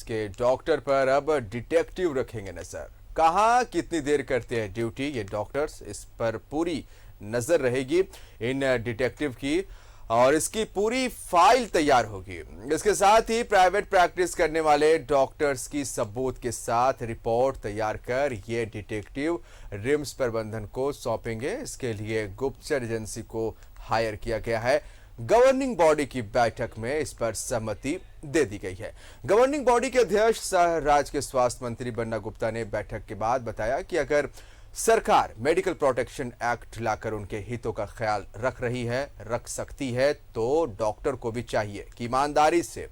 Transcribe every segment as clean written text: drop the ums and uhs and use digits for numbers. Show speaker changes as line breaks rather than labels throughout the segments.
के डॉक्टर पर अब डिटेक्टिव रखेंगे नजर। कहाँ कितनी देर करते हैं ड्यूटी ये डॉक्टर्स, इस पर पूरी नजर रहेगी इन डिटेक्टिव की और इसकी पूरी फाइल तैयार होगी। इसके साथ ही प्राइवेट प्रैक्टिस करने वाले डॉक्टर्स की सबूत के साथ रिपोर्ट तैयार कर ये डिटेक्टिव रिम्स प्रबंधन को सौंपेंगे। इसके लिए गुप्तचर एजेंसी को हायर किया गया है। गवर्निंग बॉडी की बैठक में इस पर सहमति दे दी गई है। गवर्निंग बॉडी के अध्यक्ष सह राज्य के स्वास्थ्य मंत्री बन्ना गुप्ता ने बैठक के बाद बताया कि अगर सरकार मेडिकल प्रोटेक्शन एक्ट लाकर उनके हितों का ख्याल रख सकती है तो डॉक्टर को भी चाहिए कि ईमानदारी से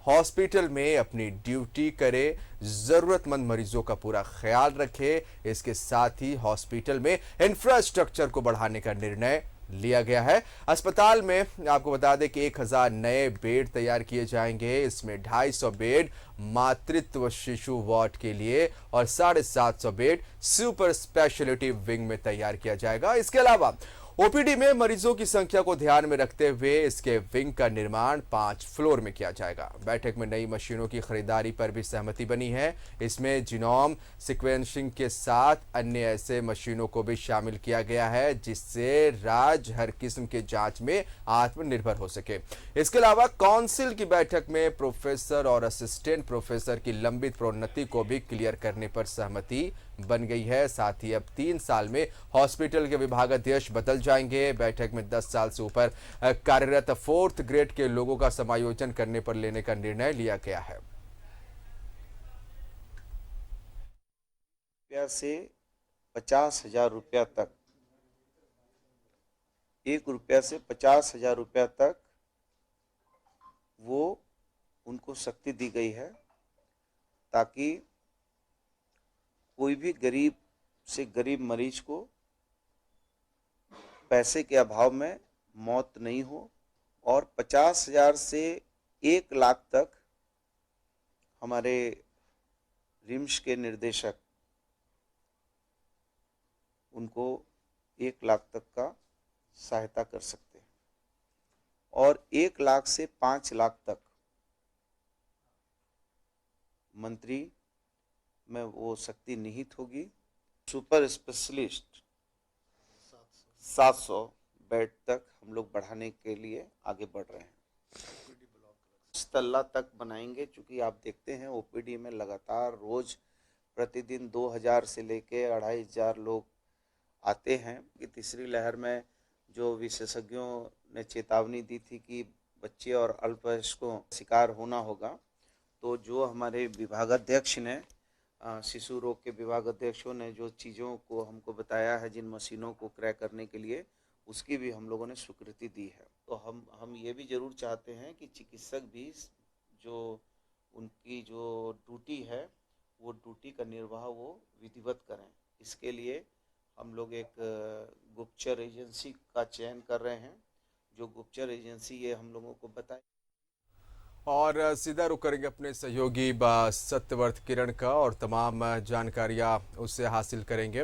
हॉस्पिटल में अपनी ड्यूटी करे, जरूरतमंद मरीजों का पूरा ख्याल रखे। इसके साथ ही हॉस्पिटल में इंफ्रास्ट्रक्चर को बढ़ाने का निर्णय लिया गया है। अस्पताल में आपको बता दें कि 1000 नए बेड तैयार किए जाएंगे। इसमें 250 बेड मातृत्व शिशु वार्ड के लिए और 750 बेड सुपर स्पेशलिटी विंग में तैयार किया जाएगा। इसके अलावा ओपीडी में मरीजों की संख्या को ध्यान में रखते हुए इसके विंग का निर्माण 5 फ्लोर में किया जाएगा। बैठक में नई मशीनों की खरीदारी पर भी सहमति बनी है। इसमें जीनोम सीक्वेंसिंग के साथ अन्य ऐसे मशीनों को भी शामिल किया गया है जिससे राज्य हर किस्म के जांच में आत्मनिर्भर हो सके। इसके अलावा काउंसिल की बैठक में प्रोफेसर और असिस्टेंट प्रोफेसर की लंबित प्रोन्नति को भी क्लियर करने पर सहमति बन गई है। साथ ही अब 3 साल में हॉस्पिटल के विभागाध्यक्ष बदल जाएंगे। बैठक में 10 साल से ऊपर कार्यरत 4th ग्रेड के लोगों का समायोजन करने पर लेने का निर्णय लिया गया है।
रुपया से 50,000 रुपया तक, 1 रुपया से 50,000 रुपया तक वो उनको शक्ति दी गई है ताकि कोई भी गरीब से गरीब मरीज को पैसे के अभाव में मौत नहीं हो और 50,000 से 1 लाख तक हमारे रिम्स के निर्देशक उनको 1 लाख तक का सहायता कर सकते हैं और 1 लाख से 5 लाख तक मंत्री में वो शक्ति निहित होगी। सुपर स्पेशलिस्ट 700 बेड तक हम लोग बढ़ाने के लिए आगे बढ़ रहे हैं। इस तल्ला तक बनाएंगे क्योंकि आप देखते हैं ओपीडी में लगातार रोज प्रतिदिन 2000 से लेके 2500 लोग आते हैं। कि तीसरी लहर में जो विशेषज्ञों ने चेतावनी दी थी कि बच्चे और अल्पवयस्कों शिकार होना होगा, तो जो हमारे विभागाध्यक्ष ने शिशु रोग के विभाग अध्यक्षों ने जो चीज़ों को हमको बताया है, जिन मशीनों को क्रय करने के लिए, उसकी भी हम लोगों ने स्वीकृति दी है। तो हम ये भी ज़रूर चाहते हैं कि चिकित्सक भी जो उनकी जो ड्यूटी है वो ड्यूटी का निर्वाह वो विधिवत करें। इसके लिए हम लोग एक गुप्तचर एजेंसी का चयन कर रहे हैं। जो गुप्तचर एजेंसी ये हम लोगों को बताए
और सीधा रुख करेंगे अपने सहयोगी सत्यवर्त किरण का और तमाम जानकारियां उससे हासिल करेंगे।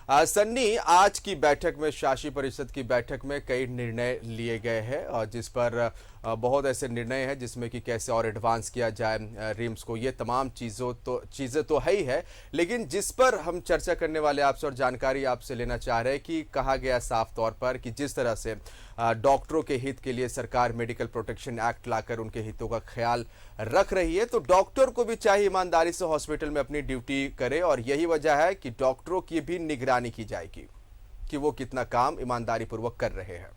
सन्नी, आज की बैठक में शासी परिषद की बैठक में कई निर्णय लिए गए हैं और जिस पर बहुत ऐसे निर्णय हैं जिसमें कि कैसे और एडवांस किया जाए रिम्स को, ये तमाम चीज़ें तो है ही है, लेकिन जिस पर हम चर्चा करने वाले आपसे और जानकारी आपसे लेना चाह रहे हैं कि कहा गया साफ तौर पर कि जिस तरह से डॉक्टरों के हित के लिए सरकार मेडिकल प्रोटेक्शन एक्ट लाकर उनके हितों का ख्याल रख रही है, तो डॉक्टर को भी चाहिए ईमानदारी से हॉस्पिटल में अपनी ड्यूटी करे और यही वजह है कि डॉक्टरों की भी निगरानी की जाएगी कि वो कितना काम ईमानदारी पूर्वक कर रहे हैं।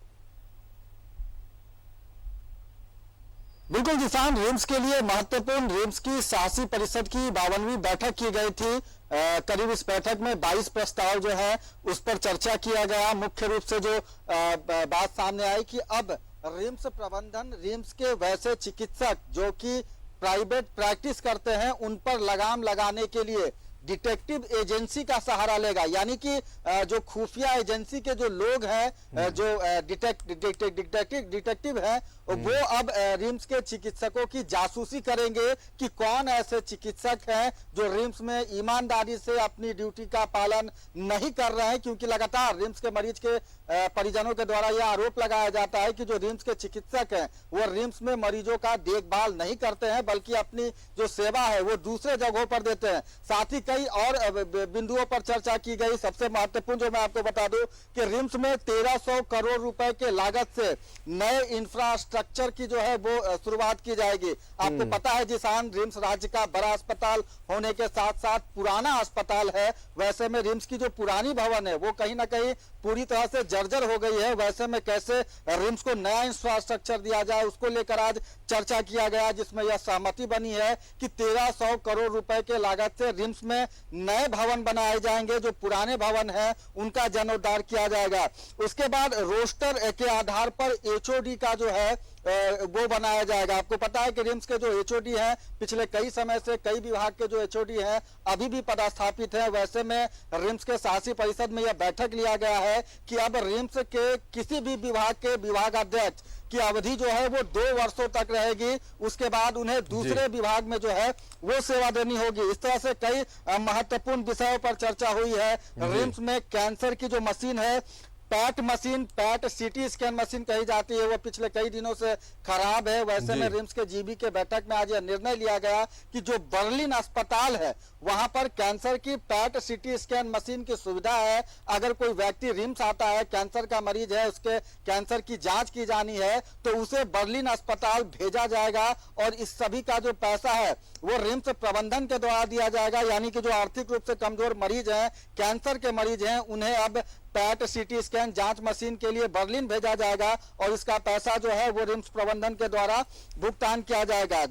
बिल्कुल किसान, रिम्स के लिए महत्वपूर्ण रिम्स की शासी परिषद की 52वीं बैठक की गई थी। करीब इस बैठक में 22 प्रस्ताव जो है उस पर चर्चा किया गया। मुख्य रूप से जो बात सामने आई कि अब रिम्स प्रबंधन रिम्स के वैसे चिकित्सक जो कि प्राइवेट प्रैक्टिस करते हैं उन पर लगाम लगाने के लिए डिटेक्टिव एजेंसी का सहारा लेगा। यानी कि जो खुफिया एजेंसी के जो लोग हैं, जो डिटेक्टिव है, वो अब रिम्स के चिकित्सकों की जासूसी करेंगे कि कौन ऐसे चिकित्सक हैं जो रिम्स में ईमानदारी से अपनी ड्यूटी का पालन नहीं कर रहे हैं, क्योंकि लगातार रिम्स के मरीज के परिजनों के द्वारा यह आरोप लगाया जाता है कि जो रिम्स के चिकित्सक हैं वो रिम्स में मरीजों का देखभाल नहीं करते हैं, बल्कि अपनी जो सेवा है वो दूसरे जगहों पर देते हैं। साथ ही कई और बिंदुओं पर चर्चा की गई। सबसे महत्वपूर्ण जो मैं आपको बता दूं कि रिम्स में 1300 करोड़ रुपए के लागत से नए इंफ्रास्ट्रक्चर की जो है वो शुरुआत की जाएगी। आपको पता है जिसान रिम्स राज्य का बड़ा अस्पताल होने के साथ साथ पुराना अस्पताल है। वैसे में रिम्स की जो पुरानी भवन है वो कहीं ना कहीं पूरी तरह से जर्जर हो गई है। वैसे में कैसे रिम्स को नया इंफ्रास्ट्रक्चर दिया जाए उसको लेकर आज चर्चा किया गया, जिसमें यह सहमति बनी है कि 1300 करोड़ रुपए के लागत से रिम्स में नए भवन बनाए जाएंगे। जो पुराने भवन है उनका जीर्णोद्धार किया जाएगा। उसके बाद रोस्टर के आधार पर एचओडी का जो है वो बनाया जाएगा। आपको पता है कि रिम्स के जो एचओडी हैं पिछले कई समय से कई विभाग के जो एचओडी हैं अभी भी पदस्थापित हैं। वैसे में रिम्स के शासी परिषद में यह बैठक लिया गया है कि अब रिम्स के किसी भी विभाग के विभागाध्यक्ष की अवधि जो है वो 2 वर्षों तक रहेगी। उसके बाद उन्हें दूसरे विभाग में जो है वो सेवा देनी होगी। इस तरह से कई महत्वपूर्ण विषयों पर चर्चा हुई है। रिम्स में कैंसर की जो मशीन है, PAT machine, PAT CT scan machine कही जाती है, वो पिछले कई दिनों से खराब है। वैसे में रिम्स के जीबी के बैठक में आज यह निर्णय लिया गया कि जो बर्लिन अस्पताल है वहां पर कैंसर की पैट सीटी स्कैन मशीन की सुविधा है। अगर कोई व्यक्ति रिम्स आता है, कैंसर का मरीज है, उसके कैंसर की जांच की जानी है तो उसे बर्लिन अस्पताल भेजा जाएगा और इस सभी का जो पैसा है वो रिम्स प्रबंधन के द्वारा दिया जाएगा। यानी कि जो आर्थिक रूप से कमजोर मरीज हैं, कैंसर के मरीज हैं, उन्हें अब पैट सीटी स्कैन जांच मशीन के लिए बर्लिन भेजा जाएगा और इसका पैसा जो है वो रिम्स प्रबंधन के द्वारा भुगतान किया जाएगा।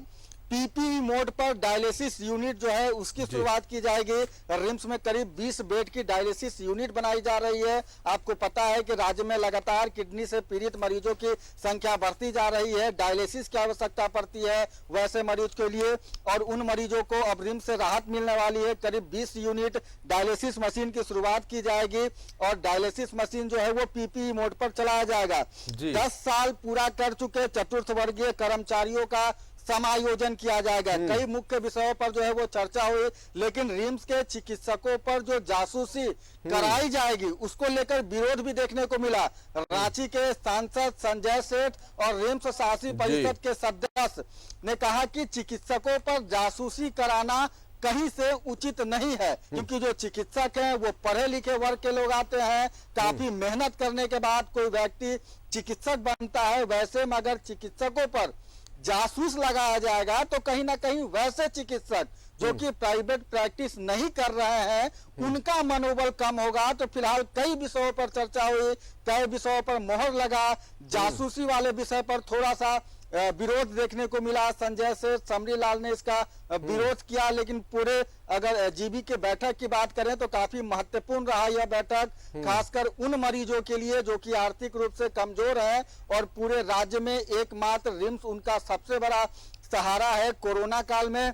पीपीई मोड पर डायलिसिस यूनिट जो है उसकी शुरुआत की जाएगी। रिम्स में करीब 20 बेड की डायलिसिस यूनिट बनाई जा रही है। आपको पता है कि राज्य में लगातार किडनी से पीड़ित मरीजों की संख्या बढ़ती जा रही है। डायलिसिस की आवश्यकता पड़ती है वैसे मरीज के लिए, और उन मरीजों को अब रिम्स से राहत मिलने वाली है। करीब 20 यूनिट डायलिसिस मशीन की शुरुआत की जाएगी और डायलिसिस मशीन जो है वो पीपीई मोड पर चलाया जाएगा। 10 साल पूरा कर चुके चतुर्थ वर्गीय कर्मचारियों का समायोजन किया जाएगा। कई मुख्य विषयों पर जो है वो चर्चा हुई, लेकिन रिम्स के चिकित्सकों पर जो जासूसी कराई जाएगी उसको लेकर विरोध भी देखने को मिला। रांची के सांसद संजय सेठ और रिम्स शासी परिषद के सदस्य ने कहा कि चिकित्सकों पर जासूसी कराना कहीं से उचित नहीं है, क्योंकि जो चिकित्सक हैं वो पढ़े लिखे वर्ग के लोग आते हैं। काफी मेहनत करने के बाद कोई व्यक्ति चिकित्सक बनता है। वैसे में अगर चिकित्सकों पर जासूस लगाया जाएगा तो कहीं ना कहीं वैसे चिकित्सक जो कि प्राइवेट प्रैक्टिस नहीं कर रहे हैं उनका मनोबल कम होगा। तो फिलहाल कई विषयों पर चर्चा हुई, कई विषयों पर मोहर लगा। जासूसी वाले विषय पर थोड़ा सा विरोध देखने को मिला। संजय से समरी लाल ने इसका विरोध किया, लेकिन पूरे अगर जीबी के बैठक की बात करें तो काफी महत्वपूर्ण रहा यह बैठक, खासकर उन मरीजों के लिए जो कि आर्थिक रूप से कमजोर है और पूरे राज्य में एकमात्र रिम्स उनका सबसे बड़ा सहारा है। कोरोना काल में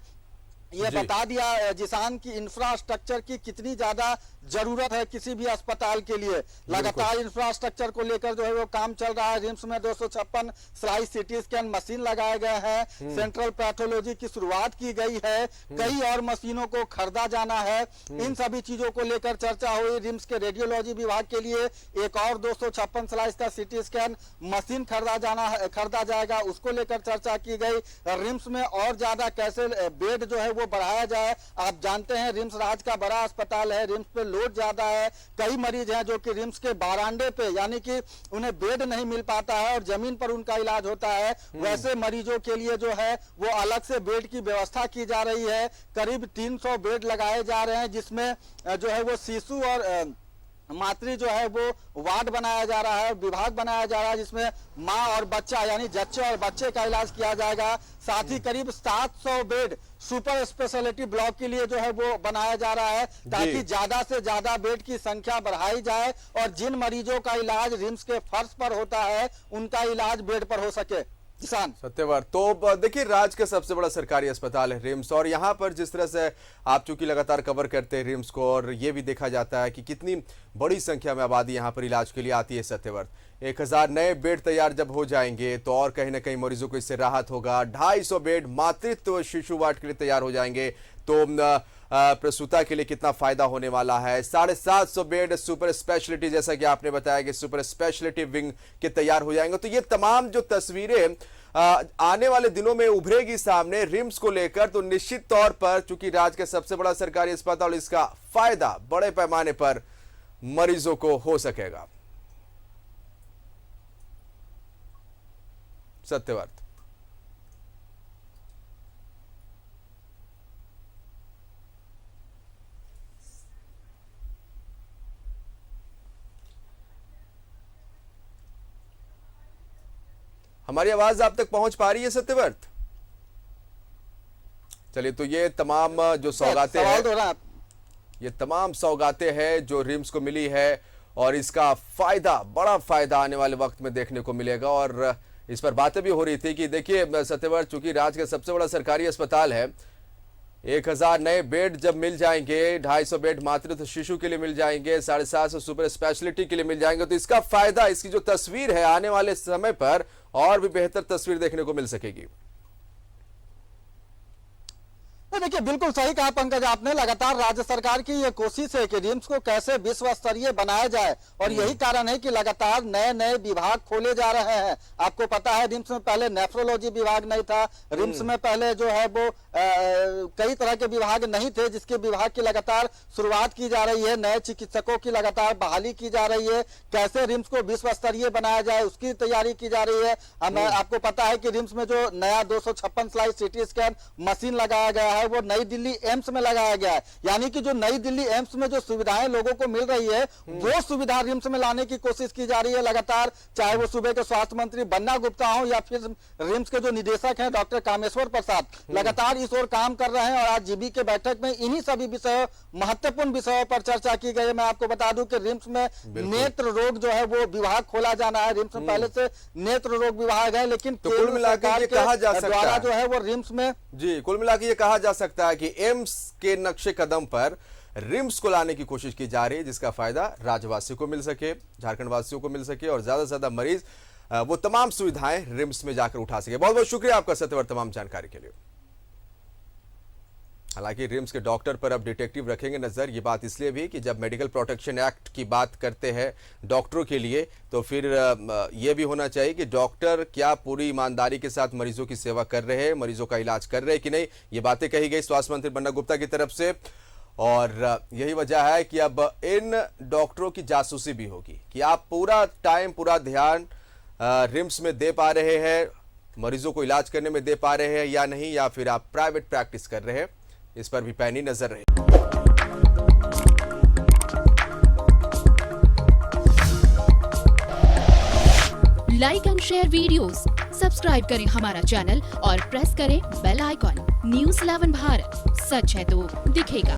यह बता दिया जिसान की इंफ्रास्ट्रक्चर की कितनी ज्यादा जरूरत है किसी भी अस्पताल के लिए। लगातार इंफ्रास्ट्रक्चर को लेकर जो है वो काम चल रहा है। रिम्स में 256 स्लाइस सीटी स्कैन मशीन लगाए गए हैं। सेंट्रल पैथोलॉजी की शुरुआत की गई है। कई और मशीनों को खरीदा जाना है। इन सभी चीजों को लेकर चर्चा हुई। रिम्स के रेडियोलॉजी विभाग के लिए एक और 256 स्लाइस का सीटी स्कैन मशीन खरीदा जाएगा, उसको लेकर चर्चा की गई। रिम्स में और ज्यादा कैसे बेड जो है वो बढ़ाया जाए। आप जानते हैं रिम्स राज्य का बड़ा अस्पताल है, रिम्स पे लोड ज्यादा है। कई मरीज हैं जो कि रिम्स के बारांडे पे यानी कि उन्हें बेड नहीं मिल पाता है और जमीन पर उनका इलाज होता है। वैसे मरीजों के लिए जो है वो अलग से बेड की व्यवस्था की जा रही है। करीब 300 बेड लगाए जा रहे हैं, जिसमें जो है वो शिशु और मातृ जो है वो वार्ड बनाया जा रहा है, विभाग बनाया जा रहा है, जिसमें माँ और बच्चा यानी जच्चे और बच्चे का इलाज किया जाएगा। साथ ही करीब 700 बेड सुपर स्पेशलिटी ब्लॉक के लिए जो है वो बनाया जा रहा है, ताकि ज्यादा से ज्यादा बेड की संख्या बढ़ाई जाए और जिन मरीजों का इलाज रिम्स के फर्श पर होता है उनका इलाज बेड पर हो सके। किसान
सत्यव्रत, तो देखिए राज्य का सबसे बड़ा सरकारी अस्पताल है रिम्स, और यहाँ पर जिस तरह से आप चूंकि लगातार कवर करते हैं रिम्स को, और ये भी देखा जाता है कि कितनी बड़ी संख्या में आबादी यहाँ पर इलाज के लिए आती है। सत्यव्रत, 1000 नए बेड तैयार जब हो जाएंगे तो और कहीं ना कहीं मरीजों को इससे राहत होगा। 250 बेड मातृत्व शिशु वार्ड के लिए तैयार हो जाएंगे तो प्रसूता के लिए कितना फायदा होने वाला है। 750 बेड सुपर स्पेशलिटी, जैसा कि आपने बताया कि सुपर स्पेशलिटी विंग के तैयार हो जाएंगे। तो ये तमाम जो तस्वीरें आने वाले दिनों में उभरेगी सामने रिम्स को लेकर, तो निश्चित तौर पर चूंकि राज्य का सबसे बड़ा सरकारी अस्पताल, इसका फायदा बड़े पैमाने पर मरीजों को हो सकेगा। सत्यव्रत, हमारी आवाज आप तक पहुंच पा रही है सत्यव्रत? चलिए, तो ये तमाम जो सौगातें हैं, ये तमाम सौगातें हैं जो रिम्स को मिली है, और इसका फायदा, बड़ा फायदा आने वाले वक्त में देखने को मिलेगा। और इस पर बातें भी हो रही थी कि देखिए सत्यव्रत, चूंकि राज्य का सबसे बड़ा सरकारी अस्पताल है, 1000 नए बेड जब मिल जाएंगे, 250 बेड मातृत्व शिशु के लिए मिल जाएंगे, 750 सुपर स्पेशलिटी के लिए मिल जाएंगे, तो इसका फायदा, इसकी जो तस्वीर है आने वाले समय पर और भी बेहतर तस्वीर देखने को मिल सकेगी।
देखिए, बिल्कुल सही कहा पंकज आपने। लगातार राज्य सरकार की ये कोशिश है कि रिम्स को कैसे विश्व स्तरीय बनाया जाए, और यही कारण है कि लगातार नए नए विभाग खोले जा रहे हैं। आपको पता है रिम्स में पहले नेफ्रोलॉजी विभाग नहीं था, रिम्स में पहले जो है वो कई तरह के विभाग नहीं थे, जिसके विभाग की लगातार शुरुआत की जा रही है। नए चिकित्सकों की लगातार बहाली की जा रही है। कैसे रिम्स को विश्व स्तरीय बनाया जाए उसकी तैयारी की जा रही है। आपको पता है कि रिम्स में जो नया 256 स्लाइस सिटी स्कैन मशीन लगाया गया है, वो नई दिल्ली एम्स में लगाया गया है। यानी कि जो नई दिल्ली एम्स में जो सुविधाएं लोगों को मिल रही है, वो सुविधा रिम्स में लाने की कोशिश की जा रही है लगातार। चाहे वो सूबे के स्वास्थ्य मंत्री बन्ना गुप्ता हो या फिर रिम्स के जो निदेशक हैं डॉक्टर कामेश्वर प्रसाद, लगातार इस ओर काम कर रहे हैं। और आज जीबी के बैठक में इन्हीं सभी विषयों, महत्वपूर्ण विषयों पर चर्चा की गई है। मैं आपको बता दूं कि रिम्स में नेत्र रोग जो है वो विभाग खोला जाना है। रिम्स में पहले से नेत्र रोग विभाग है, लेकिन
तो कुल मिलाकर ये कहा जा सकता
है जो है वो रिम्स में,
जी, कुल मिलाकर ये कहा जा सकता है कि एम्स के नक्शे कदम पर रिम्स को लाने की कोशिश की जा रही है, जिसका फायदा राज्यवासियों को मिल सके, झारखंड वासियों को मिल सके, और ज्यादा से ज्यादा मरीज वो तमाम सुविधाएं रिम्स में जाकर उठा सके। बहुत बहुत शुक्रिया आपका सत्यव्रत, तमाम जानकारी के लिए। हालांकि रिम्स के डॉक्टर पर अब डिटेक्टिव रखेंगे नजर। ये बात इसलिए भी कि जब मेडिकल प्रोटेक्शन एक्ट की बात करते हैं डॉक्टरों के लिए, तो फिर ये भी होना चाहिए कि डॉक्टर क्या पूरी ईमानदारी के साथ मरीजों की सेवा कर रहे हैं, मरीजों का इलाज कर रहे हैं कि नहीं। ये बातें कही गई स्वास्थ्य मंत्री बन्ना गुप्ता की तरफ से, और यही वजह है कि अब इन डॉक्टरों की जासूसी भी होगी कि आप पूरा टाइम, पूरा ध्यान रिम्स में दे पा रहे हैं, मरीजों को इलाज करने में दे पा रहे हैं या नहीं, या फिर आप प्राइवेट प्रैक्टिस कर रहे हैं। इस पर भी पैनी नजर रहे।
Like and share videos, subscribe करें हमारा चैनल और प्रेस करें बेल आइकॉन। न्यूज़ 11 भारत, सच है तो दिखेगा।